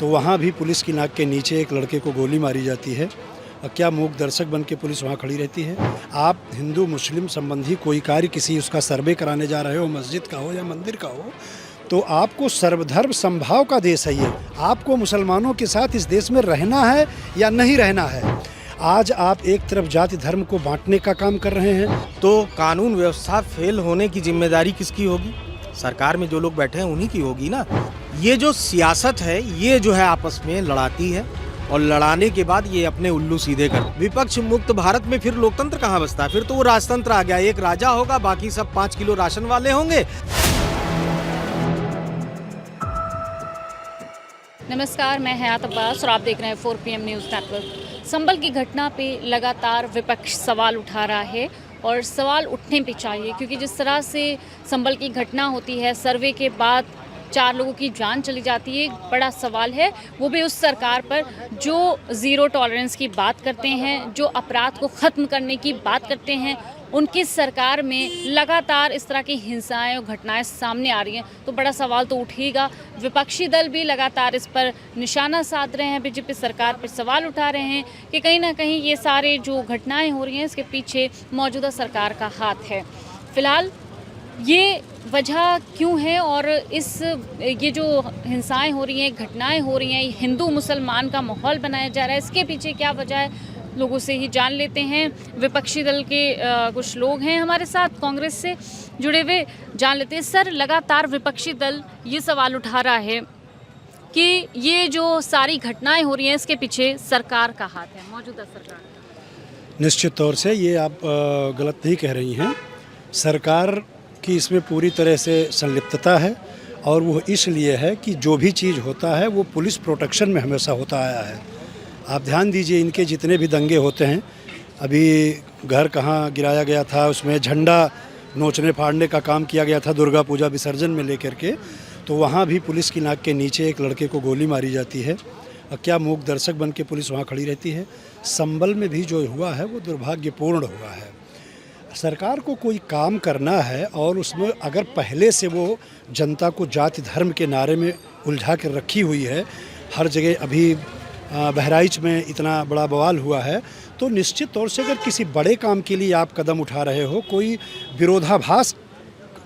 तो वहाँ भी पुलिस की नाक के नीचे एक लड़के को गोली मारी जाती है और क्या मूक दर्शक बन के पुलिस वहाँ खड़ी रहती है। आप हिंदू मुस्लिम संबंधी कोई कार्य किसी उसका सर्वे कराने जा रहे हो, मस्जिद का हो या मंदिर का हो, तो आपको सर्वधर्म समभाव का देश है ये। आपको मुसलमानों के साथ इस देश में रहना है या नहीं रहना है। आज आप एक तरफ जाति धर्म को बांटने का काम कर रहे हैं। तो कानून व्यवस्था फेल होने की जिम्मेदारी किसकी होगी? सरकार में जो लोग बैठे हैं उन्हीं की होगी ना। ये जो सियासत है ये जो है आपस में लड़ाती है और लड़ाने के बाद ये अपने उल्लू सीधे कर। विपक्ष मुक्त भारत में फिर लोकतंत्र कहाँ बचता है? फिर तो वो राजतंत्र आ गया। एक राजा होगा, बाकी सब 5 किलो राशन वाले होंगे। नमस्कार, मैं हयात अब्बास और आप देख रहे हैं 4PM न्यूज़ नेटवर्क। संभल की घटना पे लगातार विपक्ष सवाल उठा रहा है और सवाल उठने पे चाहिए, क्योंकि जिस तरह से संभल की घटना होती है, सर्वे के बाद 4 लोगों की जान चली जाती है, एक बड़ा सवाल है। वो भी उस सरकार पर जो ज़ीरो टॉलरेंस की बात करते हैं, जो अपराध को ख़त्म करने की बात करते हैं। उनकी सरकार में लगातार इस तरह की हिंसाएं और घटनाएं सामने आ रही हैं, तो बड़ा सवाल तो उठेगा। विपक्षी दल भी लगातार इस पर निशाना साध रहे हैं, बीजेपी सरकार पर सवाल उठा रहे हैं कि कहीं ना कहीं ये सारे जो घटनाएं हो रही हैं इसके पीछे मौजूदा सरकार का हाथ है। फिलहाल ये वजह क्यों है और ये जो हिंसाएं हो रही हैं, घटनाएं हो रही हैं, हिंदू मुसलमान का माहौल बनाया जा रहा है, इसके पीछे क्या वजह है, लोगों से ही जान लेते हैं। विपक्षी दल के कुछ लोग हैं हमारे साथ, कांग्रेस से जुड़े हुए, जान लेते हैं। सर, लगातार विपक्षी दल ये सवाल उठा रहा है कि ये जो सारी घटनाएं हो रही हैं इसके पीछे सरकार का हाथ है, मौजूदा सरकार का। निश्चित तौर से ये आप गलत नहीं कह रही हैं। सरकार की इसमें पूरी तरह से संलिप्तता है और वो इसलिए है कि जो भी चीज़ होता है वो पुलिस प्रोटेक्शन में हमेशा होता आया है। आप ध्यान दीजिए, इनके जितने भी दंगे होते हैं, अभी घर कहाँ गिराया गया था, उसमें झंडा नोचने फाड़ने का काम किया गया था दुर्गा पूजा विसर्जन में लेकर के, तो वहाँ भी पुलिस की नाक के नीचे एक लड़के को गोली मारी जाती है और क्या मूक दर्शक बन के पुलिस वहाँ खड़ी रहती है। संभल में भी जो हुआ है वो दुर्भाग्यपूर्ण हुआ है। सरकार को कोई काम करना है और उसमें अगर पहले से वो जनता को जाति धर्म के नारे में उलझा कर रखी हुई है, हर जगह अभी बहराइच में इतना बड़ा बवाल हुआ है, तो निश्चित तौर से अगर किसी बड़े काम के लिए आप कदम उठा रहे हो, कोई विरोधाभास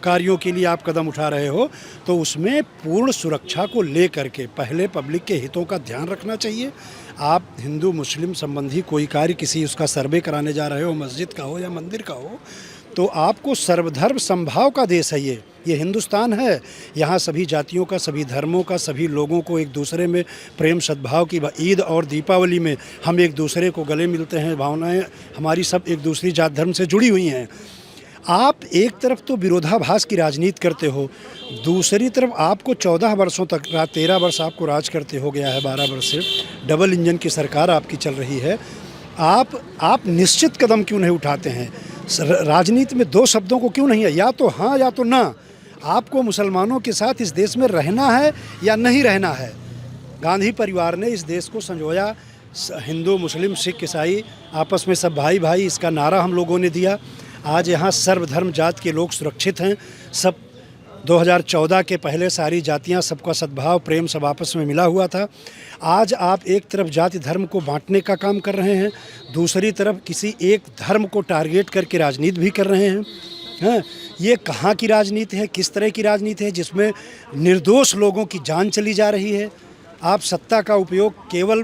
कार्यों के लिए आप कदम उठा रहे हो, तो उसमें पूर्ण सुरक्षा को ले करके पहले पब्लिक के हितों का ध्यान रखना चाहिए। आप हिंदू मुस्लिम संबंधी कोई कार्य किसी उसका सर्वे कराने जा रहे हो, मस्जिद का हो या मंदिर का हो, तो आपको सर्वधर्म समभाव का देश है ये हिंदुस्तान है। यहाँ सभी जातियों का, सभी धर्मों का, सभी लोगों को एक दूसरे में प्रेम सद्भाव की, ईद और दीपावली में हम एक दूसरे को गले मिलते हैं, भावनाएं हमारी सब एक दूसरी जात धर्म से जुड़ी हुई हैं। आप एक तरफ तो विरोधाभास की राजनीति करते हो, दूसरी तरफ आपको 14 वर्षों तक, 13 वर्ष आपको राज करते हो गया है, 12 वर्ष से डबल इंजन की सरकार आपकी चल रही है। आप निश्चित कदम क्यों नहीं उठाते हैं? राजनीति में 2 शब्दों को क्यों नहीं है, या तो हाँ या तो ना। आपको मुसलमानों के साथ इस देश में रहना है या नहीं रहना है। गांधी परिवार ने इस देश को संजोया, हिंदू मुस्लिम सिख ईसाई आपस में सब भाई भाई, इसका नारा हम लोगों ने दिया। आज यहाँ सर्वधर्म जात के लोग सुरक्षित हैं। सब 2014 के पहले सारी जातियाँ, सबका सद्भाव प्रेम सब आपस में मिला हुआ था। आज आप एक तरफ जाति धर्म को बांटने का काम कर रहे हैं, दूसरी तरफ किसी एक धर्म को टारगेट करके राजनीति भी कर रहे हैं। ये कहाँ की राजनीति है, किस तरह की राजनीति है जिसमें निर्दोष लोगों की जान चली जा रही है। आप सत्ता का उपयोग केवल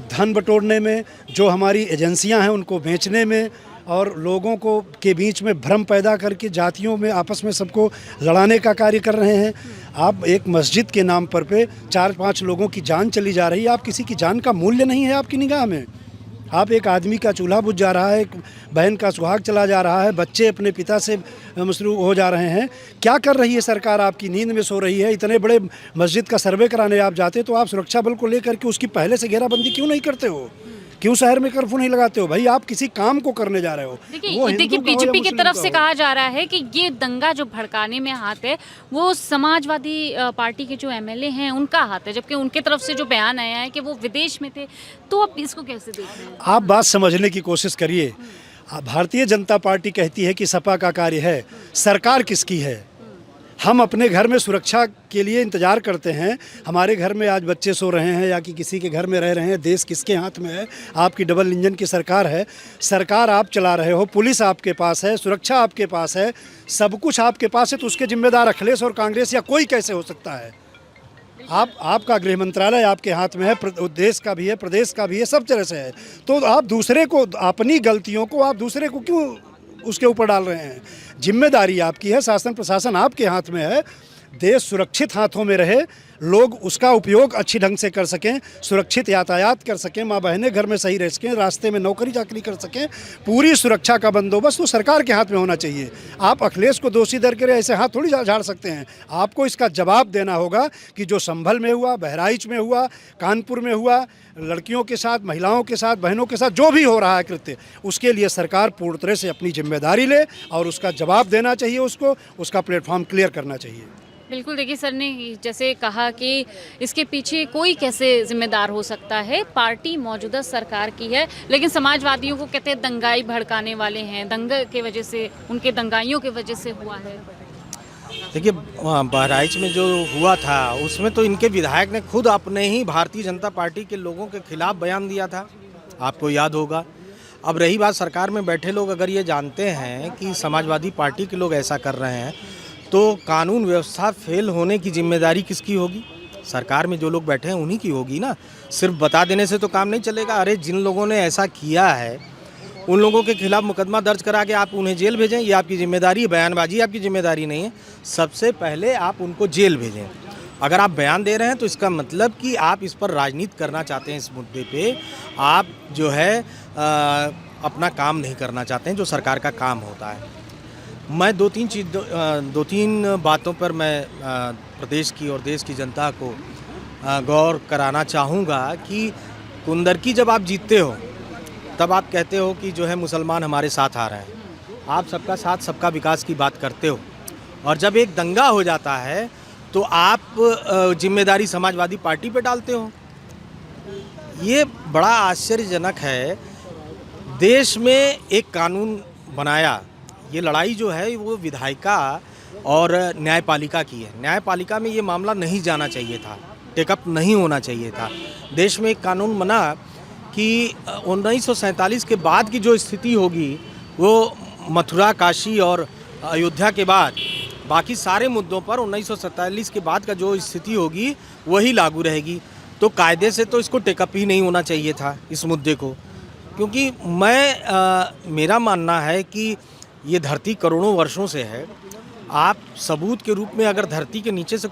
धन बटोरने में, जो हमारी एजेंसियां हैं उनको बेचने में और लोगों को के बीच में भ्रम पैदा करके जातियों में आपस में सबको लड़ाने का कार्य कर रहे हैं। आप एक मस्जिद के नाम पर 4-5 लोगों की जान चली जा रही है। आप किसी की जान का मूल्य नहीं है आपकी निगाह में। आप एक आदमी का चूल्हा बुझ जा रहा है, एक बहन का सुहाग चला जा रहा है, बच्चे अपने पिता से मसरूफ़ हो जा रहे हैं। क्या कर रही है सरकार? आपकी नींद में सो रही है। इतने बड़े मस्जिद का सर्वे कराने आप जाते तो आप सुरक्षा बल को लेकर के उसकी पहले से घेराबंदी क्यों नहीं करते हो? क्यों शहर में कर्फ्यू नहीं लगाते हो? भाई, आप किसी काम को करने जा रहे हो। देखिए बीजेपी की तरफ से कहा जा रहा है कि ये दंगा जो भड़काने में हाथ है वो समाजवादी पार्टी के जो एमएलए हैं उनका हाथ है, जबकि उनके तरफ से जो बयान आया है कि वो विदेश में थे। तो अब इसको कैसे देख रहे हैं? आप बात समझने की कोशिश करिए। भारतीय जनता पार्टी कहती है कि सपा का कार्य है, सरकार किसकी है? हम अपने घर में सुरक्षा के लिए इंतज़ार करते हैं। हमारे घर में आज बच्चे सो रहे हैं या कि किसी के घर में रह रहे हैं, देश किसके हाथ में है? आपकी डबल इंजन की सरकार है, सरकार आप चला रहे हो, पुलिस आपके पास है, सुरक्षा आपके पास है, सब कुछ आपके पास है, तो उसके जिम्मेदार अखिलेश और कांग्रेस या कोई कैसे हो सकता है? आपका गृह मंत्रालय आपके हाथ में है, देश का भी है, प्रदेश का भी है, सब तरह से है। तो आप दूसरे को, अपनी गलतियों को आप दूसरे को क्यों उसके ऊपर डाल रहे हैं? जिम्मेदारी आपकी है, शासन प्रशासन आपके हाथ में है। देश सुरक्षित हाथों में रहे, लोग उसका उपयोग अच्छी ढंग से कर सकें, सुरक्षित यातायात कर सकें, माँ बहनें घर में सही रह सकें, रास्ते में नौकरी चाकरी कर सकें, पूरी सुरक्षा का बंदोबस्त तो सरकार के हाथ में होना चाहिए। आप अखिलेश को दोषी दर के ऐसे हाथ थोड़ी झाड़ सकते हैं। आपको इसका जवाब देना होगा कि जो संभल में हुआ, बहराइच में हुआ, कानपुर में हुआ, लड़कियों के साथ, महिलाओं के साथ, बहनों के साथ जो भी हो रहा है कृत्य, उसके लिए सरकार पूर्ण तरह से अपनी जिम्मेदारी ले और उसका जवाब देना चाहिए, उसका प्लेटफॉर्म क्लियर करना चाहिए। बिल्कुल, देखिए सर ने जैसे कहा कि इसके पीछे कोई कैसे जिम्मेदार हो सकता है, पार्टी मौजूदा सरकार की है, लेकिन समाजवादियों को कहते हैं दंगाई भड़काने वाले हैं, दंगे के वजह से, उनके दंगाइयों के वजह से हुआ है। देखिए बहराइच में जो हुआ था उसमें तो इनके विधायक ने खुद अपने ही भारतीय जनता पार्टी के लोगों के खिलाफ बयान दिया था, आपको याद होगा। अब रही बात, सरकार में बैठे लोग अगर ये जानते हैं कि समाजवादी पार्टी के लोग ऐसा कर रहे हैं, तो कानून व्यवस्था फेल होने की जिम्मेदारी किसकी होगी? सरकार में जो लोग बैठे हैं उन्हीं की होगी ना। सिर्फ बता देने से तो काम नहीं चलेगा। अरे जिन लोगों ने ऐसा किया है उन लोगों के खिलाफ मुकदमा दर्ज करा के आप उन्हें जेल भेजें, ये आपकी जिम्मेदारी है। बयानबाजी आपकी जिम्मेदारी नहीं है, सबसे पहले आप उनको जेल भेजें। अगर आप बयान दे रहे हैं तो इसका मतलब कि आप इस पर राजनीति करना चाहते हैं, इस मुद्दे पे आप जो है अपना काम नहीं करना चाहते हैं जो सरकार का काम होता है। मैं दो तीन बातों पर मैं प्रदेश की और देश की जनता को गौर कराना चाहूँगा कि कुंदरकी जब आप जीतते हो तब आप कहते हो कि जो है मुसलमान हमारे साथ आ रहे हैं, आप सबका साथ सबका विकास की बात करते हो, और जब एक दंगा हो जाता है तो आप जिम्मेदारी समाजवादी पार्टी पे डालते हो। ये बड़ा आश्चर्यजनक है। देश में एक कानून बनाया, ये लड़ाई जो है वो विधायिका और न्यायपालिका की है। न्यायपालिका में ये मामला नहीं जाना चाहिए था, टेकअप नहीं होना चाहिए था। देश में एक कानून बना कि 1947 के बाद की जो स्थिति होगी वो मथुरा, काशी और अयोध्या के बाद बाकी सारे मुद्दों पर 1947 के बाद का जो स्थिति होगी वही लागू रहेगी। तो कायदे से तो इसको टेकअप ही नहीं होना चाहिए था इस मुद्दे को, क्योंकि मेरा मानना है कि ये धरती करोड़ों वर्षों से है। आप सबूत के रूप में अगर धरती के नीचे से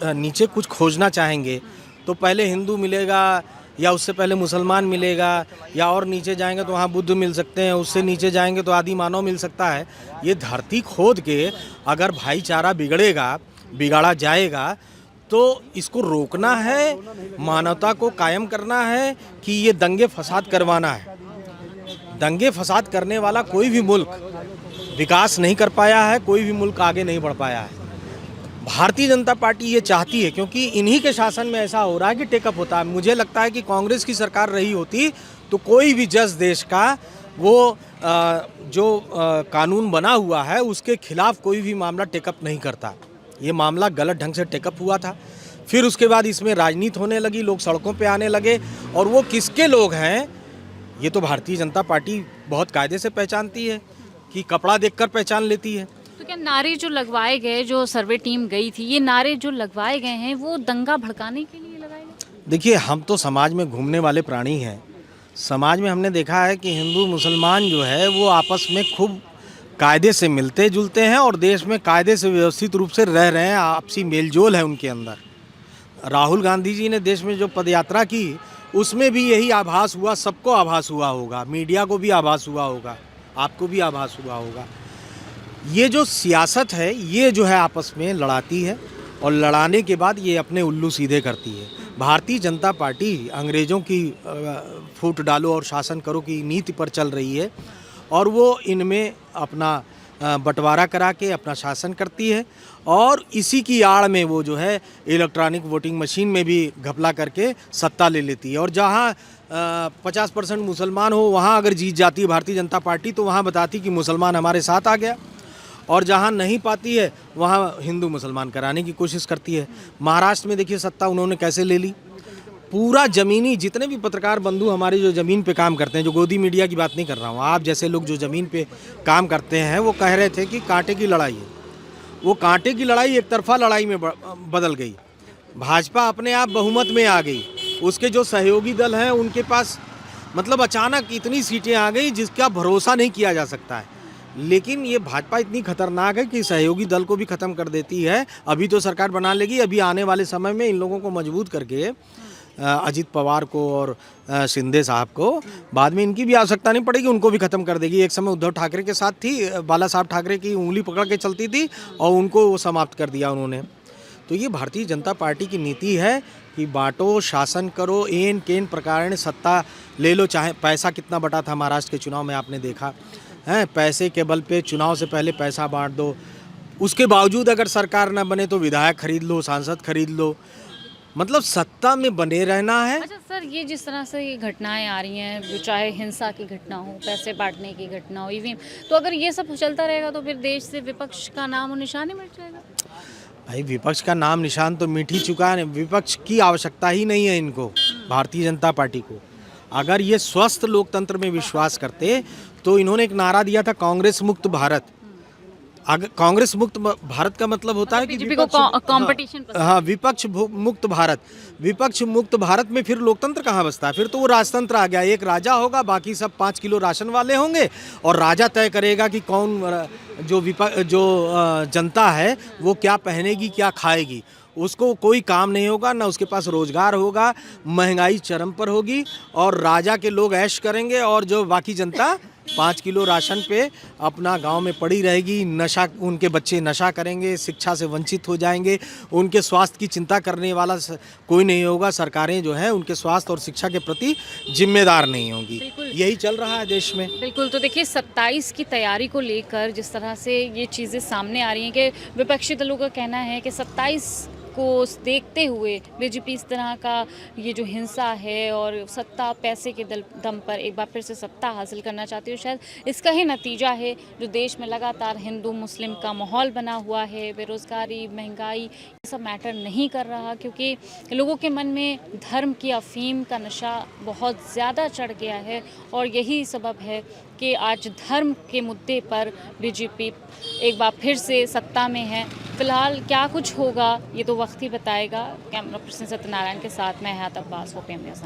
नीचे कुछ खोजना चाहेंगे तो पहले हिंदू मिलेगा, या उससे पहले मुसलमान मिलेगा, या और नीचे जाएंगे तो वहाँ बुद्ध मिल सकते हैं, उससे नीचे जाएंगे तो आदि मानव मिल सकता है। ये धरती खोद के अगर भाईचारा बिगाड़ा जाएगा तो इसको रोकना है, मानवता को कायम करना है कि ये दंगे फसाद करवाना है। दंगे फसाद करने वाला कोई भी मुल्क विकास नहीं कर पाया है, कोई भी मुल्क आगे नहीं बढ़ पाया है। भारतीय जनता पार्टी ये चाहती है, क्योंकि इन्हीं के शासन में ऐसा हो रहा है कि टेकअप होता है। मुझे लगता है कि कांग्रेस की सरकार रही होती तो कोई भी जज देश का वो जो कानून बना हुआ है उसके खिलाफ कोई भी मामला टेकअप नहीं करता। ये मामला गलत ढंग से टेकअप हुआ था, फिर उसके बाद इसमें राजनीति होने लगी, लोग सड़कों पे आने लगे, और वो किसके लोग हैं ये तो भारतीय जनता पार्टी बहुत कायदे से पहचानती है कि कपड़ा देखकर पहचान लेती है। तो क्या नारे जो लगवाए गए, जो सर्वे टीम गई थी, ये नारे जो लगवाए गए हैं वो दंगा भड़काने के लिए लगाए गए? देखिए, हम तो समाज में घूमने वाले प्राणी हैं। समाज में हमने देखा है कि हिंदू मुसलमान जो है वो आपस में खूब कायदे से मिलते जुलते हैं और देश में कायदे से व्यवस्थित रूप से रह रहे हैं, आपसी मेलजोल है उनके अंदर। राहुल गांधी जी ने देश में जो पदयात्रा की उसमें भी यही आभास हुआ, सबको आभास हुआ होगा, मीडिया को भी आभास हुआ होगा, आपको भी आभास हुआ होगा। ये जो सियासत है ये जो है आपस में लड़ाती है, और लड़ाने के बाद ये अपने उल्लू सीधे करती है। भारतीय जनता पार्टी अंग्रेज़ों की फूट डालो और शासन करो की नीति पर चल रही है, और वो इनमें अपना बंटवारा करा के अपना शासन करती है, और इसी की आड़ में वो जो है इलेक्ट्रॉनिक वोटिंग मशीन में भी घपला करके सत्ता ले लेती है। और जहाँ 50% मुसलमान हो वहाँ अगर जीत जाती है भारतीय जनता पार्टी तो वहाँ बताती कि मुसलमान हमारे साथ आ गया। और जहाँ नहीं पाती है वहाँ हिंदू मुसलमान कराने की कोशिश करती है। महाराष्ट्र में देखिए सत्ता उन्होंने कैसे ले ली। पूरा ज़मीनी जितने भी पत्रकार बंधु हमारे जो ज़मीन पे काम करते हैं, जो गोदी मीडिया की बात नहीं कर रहा हूँ, आप जैसे लोग जो ज़मीन पे काम करते हैं, वो कह रहे थे कि कांटे की लड़ाई है। वो कांटे की लड़ाई एक तरफा लड़ाई में बदल गई। भाजपा अपने आप बहुमत में आ गई। उसके जो सहयोगी दल हैं उनके पास मतलब अचानक इतनी सीटें आ गई जिसका भरोसा नहीं किया जा सकता है। लेकिन ये भाजपा इतनी खतरनाक है कि सहयोगी दल को भी ख़त्म कर देती है। अभी तो सरकार बना लेगी, अभी आने वाले समय में इन लोगों को मजबूत करके अजित पवार को और शिंदे साहब को बाद में इनकी भी आवश्यकता नहीं पड़ेगी, उनको भी ख़त्म कर देगी। एक समय उद्धव ठाकरे के साथ थी, बाला साहब ठाकरे की उंगली पकड़ के चलती थी और उनको वो समाप्त कर दिया उन्होंने। तो ये भारतीय जनता पार्टी की नीति है कि बांटो, शासन करो, एन केन प्रकार सत्ता ले लो। चाहे पैसा कितना बटा था महाराष्ट्र के चुनाव में आपने देखा है, पैसे के बल पे चुनाव से पहले पैसा बांट दो। उसके बावजूद अगर सरकार ना बने तो विधायक खरीद लो, सांसद खरीद लो, मतलब सत्ता में बने रहना है। अच्छा सर, ये जिस तरह से ये घटनाएं आ रही हैं, जो चाहे हिंसा की घटना हो, पैसे बांटने की घटना हो, ईवीएम, तो अगर ये सब चलता रहेगा तो फिर देश से विपक्ष का नाम और निशान ही मिट जाएगा। भाई विपक्ष का नाम निशान तो मिट ही चुका है। विपक्ष की आवश्यकता ही नहीं है इनको, भारतीय जनता पार्टी को। अगर ये स्वस्थ लोकतंत्र में विश्वास करते तो इन्होंने एक नारा दिया था, कांग्रेस मुक्त भारत। अगर कांग्रेस मुक्त भारत का मतलब होता है कि बीजेपी को कंपटीशन पसंद। हाँ, विपक्ष मुक्त भारत। विपक्ष मुक्त भारत में फिर लोकतंत्र कहाँ बचता है? फिर तो वो राजतंत्र आ गया। एक राजा होगा, बाकी सब 5 किलो राशन वाले होंगे और राजा तय करेगा कि कौन जो जनता है वो क्या पहनेगी, क्या खाएगी। उसको कोई काम नहीं होगा, ना उसके पास रोजगार होगा, महंगाई चरम पर होगी और राजा के लोग ऐश करेंगे और जो बाकी जनता 5 किलो राशन पे अपना गांव में पड़ी रहेगी। नशा, उनके बच्चे नशा करेंगे, शिक्षा से वंचित हो जाएंगे, उनके स्वास्थ्य की चिंता करने वाला कोई नहीं होगा। सरकारें जो है उनके स्वास्थ्य और शिक्षा के प्रति जिम्मेदार नहीं होंगी। यही चल रहा है देश में। बिल्कुल। तो देखिए 27 की तैयारी को लेकर जिस तरह से ये चीज़ें सामने आ रही हैं कि विपक्षी दलों का कहना है कि 27 को देखते हुए बीजेपी इस तरह का ये जो हिंसा है और सत्ता पैसे के दम पर एक बार फिर से सत्ता हासिल करना चाहती है, शायद इसका ही नतीजा है जो देश में लगातार हिंदू मुस्लिम का माहौल बना हुआ है। बेरोज़गारी, महंगाई, ये सब मैटर नहीं कर रहा क्योंकि लोगों के मन में धर्म की अफीम का नशा बहुत ज़्यादा चढ़ गया है और यही सबब है कि आज धर्म के मुद्दे पर बीजेपी एक बार फिर से सत्ता में है। फिलहाल क्या कुछ होगा ये तो वक्त ही बताएगा। कैमरा पर्सन सत्यनारायण के साथ मैं हयात अब्बास, OPM न्यूज़।